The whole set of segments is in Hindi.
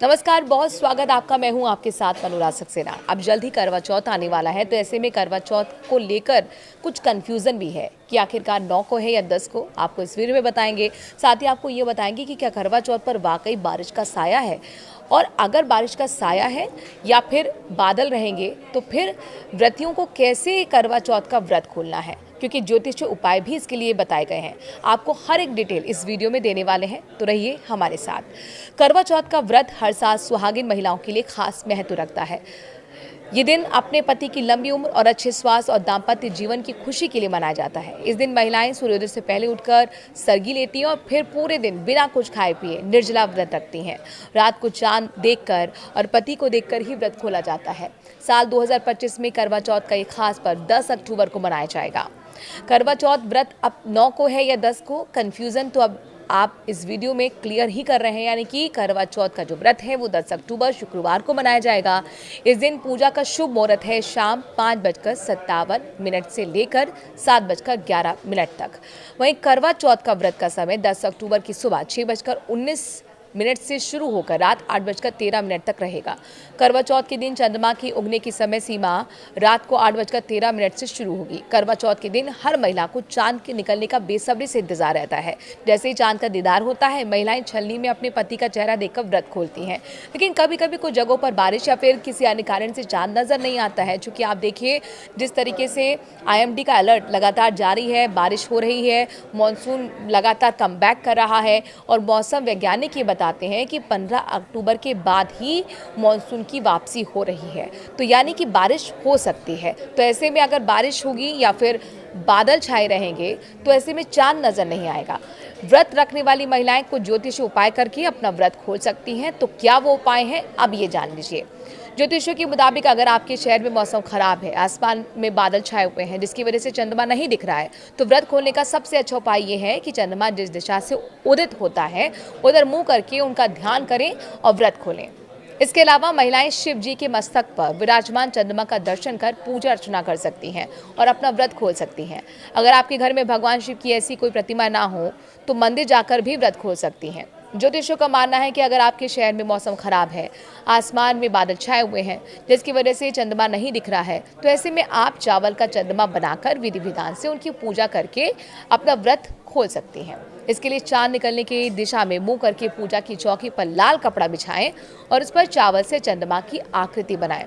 नमस्कार, बहुत स्वागत आपका। मैं हूं आपके साथ अनुराग सक्सेना। अब जल्द ही करवा चौथ आने वाला है, तो ऐसे में करवा चौथ को लेकर कुछ कंफ्यूजन भी है कि आखिरकार 9 को है या 10 को। आपको इस वीडियो में बताएंगे। साथ ही आपको ये बताएंगे कि क्या करवा चौथ पर वाकई बारिश का साया है, और अगर बारिश का साया है या फिर बादल रहेंगे तो फिर व्रतियों को कैसे करवा चौथ का व्रत खोलना है, क्योंकि ज्योतिष उपाय भी इसके लिए बताए गए हैं। आपको हर एक डिटेल इस वीडियो में देने वाले हैं, तो रहिए हमारे साथ। करवा चौथ का व्रत हर साल सुहागिन महिलाओं के लिए खास महत्व रखता है। ये दिन अपने पति की लंबी उम्र और अच्छे स्वास्थ्य और दाम्पत्य जीवन की खुशी के लिए मनाया जाता है। इस दिन महिलाएं सूर्योदय से पहले उठकर सरगी लेती हैं और फिर पूरे दिन बिना कुछ खाए पिए निर्जला व्रत रखती हैं। रात को चांद देखकर और पति को देखकर ही व्रत खोला जाता है। साल 2025 में करवा चौथ का एक खास पर्व 10 अक्टूबर को मनाया जाएगा। करवा चौथ व्रत अब 9 को है या 10 को, कंफ्यूजन तो अब आप इस वीडियो में क्लियर ही कर रहे हैं। यानी कि करवा चौथ का जो व्रत है वो 10 अक्टूबर शुक्रवार को मनाया जाएगा। इस दिन पूजा का शुभ मुहूर्त है शाम 5:57 से लेकर 7:11 तक। वहीं करवा चौथ का व्रत का समय 10 अक्टूबर की सुबह 6:19 से शुरू होकर रात 8:13 तक रहेगा। करवा चौथ के दिन चंद्रमा की उगने की समय सीमा रात को 8:13 से शुरू होगी। करवा चौथ के दिन हर महिला को चांद के निकलने का बेसब्री से इंतजार रहता है। जैसे ही चांद का दीदार होता है, महिलाएं छलनी में अपने पति का चेहरा देखकर व्रत खोलती हैं। लेकिन कभी कभी कुछ जगहों पर बारिश या फिर किसी अन्य कारण से चांद नजर नहीं आता है। चूंकि आप देखिए जिस तरीके से IMD का अलर्ट लगातार जारी है, बारिश हो रही है, मानसून लगातार कमबैक कर रहा है और मौसम वैज्ञानिक ये बताते हैं कि 15 अक्टूबर के बाद ही मानसून की वापसी हो रही है, तो यानी कि बारिश हो सकती है। तो ऐसे में अगर बारिश होगी या फिर बादल छाए रहेंगे तो ऐसे में चांद नजर नहीं आएगा। व्रत रखने वाली महिलाएं कुछ ज्योतिषीय उपाय करके अपना व्रत खोल सकती हैं। तो क्या वो उपाय हैं, अब ये जान लीजिए। ज्योतिषियों के मुताबिक अगर आपके शहर में मौसम खराब है, आसमान में बादल छाए हुए हैं जिसकी वजह से चंद्रमा नहीं दिख रहा है, तो व्रत खोलने का सबसे अच्छा उपाय ये है कि चंद्रमा जिस दिशा से उदित होता है उधर मुंह करके उनका ध्यान करें और व्रत खोलें। इसके अलावा महिलाएं शिव जी के मस्तक पर विराजमान चंद्रमा का दर्शन कर पूजा अर्चना कर सकती हैं और अपना व्रत खोल सकती हैं। अगर आपके घर में भगवान शिव की ऐसी कोई प्रतिमा ना हो तो मंदिर जाकर भी व्रत खोल सकती हैं। ज्योतिषियों का मानना है कि अगर आपके शहर में मौसम खराब है, आसमान में बादल छाए हुए हैं जिसकी वजह से चंद्रमा नहीं दिख रहा है, तो ऐसे में आप चावल का चंद्रमा बनाकर विधि विधान से उनकी पूजा करके अपना व्रत खोल सकती हैं। इसके लिए चांद निकलने की दिशा में मुंह करके पूजा की चौकी पर लाल कपड़ा बिछाएं और उस पर चावल से चंद्रमा की आकृति बनाएं।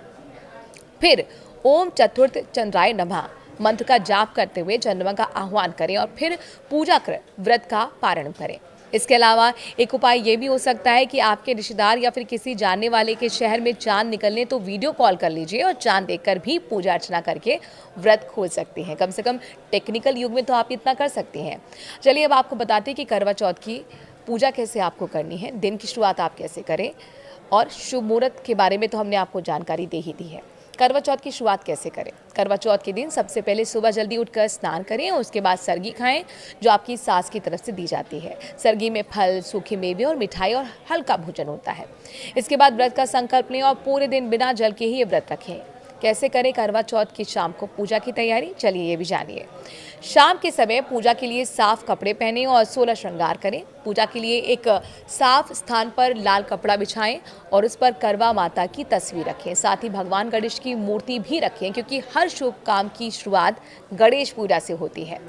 फिर ओम चतुर्थ चंद्राय नमः मंत्र का जाप करते हुए चंद्रमा का आह्वान करें और फिर पूजा कर व्रत का पारण करें। इसके अलावा एक उपाय ये भी हो सकता है कि आपके रिश्तेदार या फिर किसी जानने वाले के शहर में चांद निकलने तो वीडियो कॉल कर लीजिए और चांद देखकर भी पूजा अर्चना करके व्रत खोल सकती हैं। कम से कम टेक्निकल युग में तो आप इतना कर सकती हैं। चलिए अब आपको बताते हैं कि करवा चौथ की पूजा कैसे आपको करनी है, दिन की शुरुआत आप कैसे करें, और शुभ मुहूर्त के बारे में तो हमने आपको जानकारी दे ही दी है। करवा चौथ की शुरुआत कैसे करें? करवा चौथ के दिन सबसे पहले सुबह जल्दी उठकर स्नान करें और उसके बाद सरगी खाएं जो आपकी सास की तरफ से दी जाती है। सरगी में फल, सूखे मेवे और मिठाई और हल्का भोजन होता है। इसके बाद व्रत का संकल्प लें और पूरे दिन बिना जल के ही ये व्रत रखें। कैसे करें करवा चौथ की शाम को पूजा की तैयारी, चलिए ये भी जानिए। शाम के समय पूजा के लिए साफ कपड़े पहनें और 16 श्रृंगार करें। पूजा के लिए एक साफ स्थान पर लाल कपड़ा बिछाएं और उस पर करवा माता की तस्वीर रखें। साथ ही भगवान गणेश की मूर्ति भी रखें, क्योंकि हर शुभ काम की शुरुआत गणेश पूजा से होती है।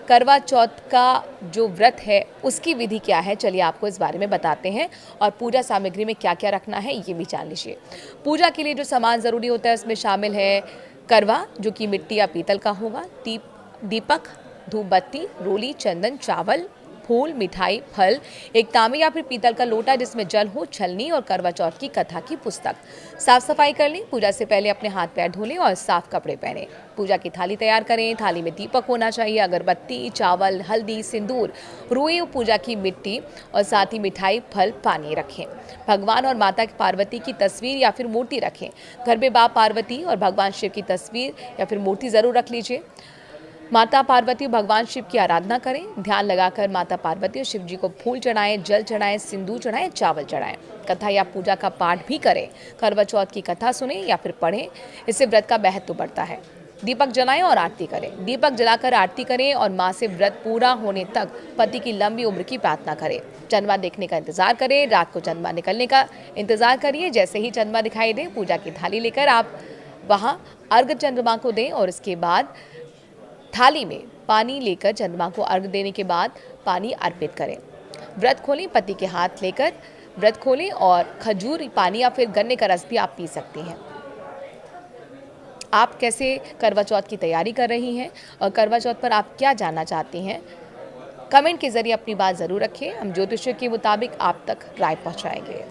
करवा चौथ का जो व्रत है उसकी विधि क्या है, चलिए आपको इस बारे में बताते हैं, और पूजा सामग्री में क्या क्या रखना है ये भी जान लीजिए। पूजा के लिए जो सामान ज़रूरी होता है उसमें शामिल है करवा, जो कि मिट्टी या पीतल का होगा, दीपक, धूप बत्ती, रोली, चंदन, चावल, फूल, मिठाई, फल, एक तांबे या फिर पीतल का लोटा जिसमें जल हो, छलनी और करवा चौथ की कथा की पुस्तक। साफ सफाई कर लें। पूजा से पहले अपने हाथ पैर धो लें और साफ कपड़े पहनें। पूजा की थाली तैयार करें। थाली में दीपक होना चाहिए, अगरबत्ती, चावल, हल्दी, सिंदूर, रुई, पूजा की मिट्टी और साथ ही मिठाई, फल, पानी रखें। भगवान और माता पार्वती की तस्वीर या फिर मूर्ति रखें। घर में बाप पार्वती और भगवान शिव की तस्वीर या फिर मूर्ति जरूर रख लीजिए। माता पार्वती और भगवान शिव की आराधना करें। ध्यान लगाकर माता पार्वती और शिव जी को फूल चढ़ाएं, जल चढ़ाएं, सिंदूर चढ़ाएं, चावल चढ़ाएं। कथा या पूजा का पाठ भी करें। करवा चौथ की कथा सुनें या फिर पढ़ें, इससे व्रत का महत्व बढ़ता है। दीपक जलाएं और आरती करें। दीपक जलाकर आरती करें और मां से व्रत पूरा होने तक पति की लंबी उम्र की प्रार्थना करें। चंद्रमा देखने का इंतजार करें। रात को चंद्रमा निकलने का इंतजार करिए। जैसे ही चंद्रमा दिखाई दे, पूजा की थाली लेकर आप वहां अर्घ्य चंद्रमा को दें और इसके बाद थाली में पानी लेकर चंद्रमा को अर्घ्य देने के बाद पानी अर्पित करें। व्रत खोलें, पति के हाथ लेकर व्रत खोलें और खजूर पानी या फिर गन्ने का रस भी आप पी सकती हैं। आप कैसे करवा चौथ की तैयारी कर रही हैं और करवा चौथ पर आप क्या जानना चाहती हैं, कमेंट के जरिए अपनी बात ज़रूर रखें। हम ज्योतिषियों के मुताबिक आप तक राय पहुंचाएंगे।